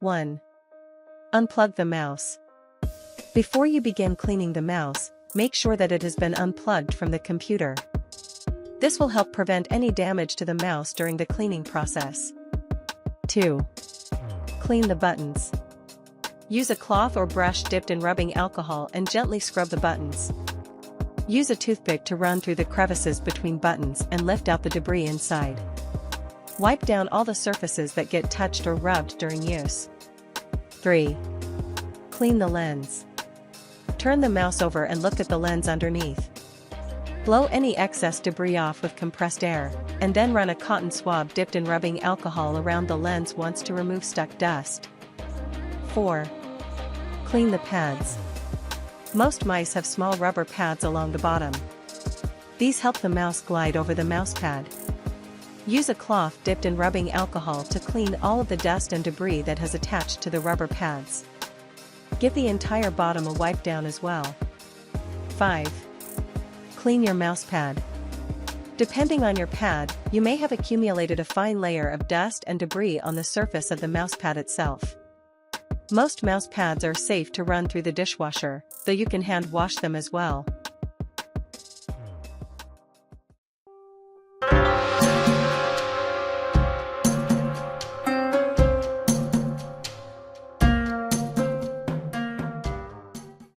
1. Unplug the mouse. Before you begin cleaning the mouse, make sure that it has been unplugged from the computer. This will help prevent any damage to the mouse during the cleaning process. 2. Clean the buttons. Use a cloth or brush dipped in rubbing alcohol and gently scrub the buttons. Use a toothpick to run through the crevices between buttons and lift out the debris inside. Wipe down all the surfaces that get touched or rubbed during use. 3. Clean the lens. Turn the mouse over and look at the lens underneath. Blow any excess debris off with compressed air, and then run a cotton swab dipped in rubbing alcohol around the lens once to remove stuck dust. 4. Clean the pads. Most mice have small rubber pads along the bottom. These help the mouse glide over the mouse pad. Use a cloth dipped in rubbing alcohol to clean all of the dust and debris that has attached to the rubber pads. Give the entire bottom a wipe down as well. 5. Clean your mouse pad. Depending on your pad, you may have accumulated a fine layer of dust and debris on the surface of the mouse pad itself. Most mouse pads are safe to run through the dishwasher, though you can hand wash them as well.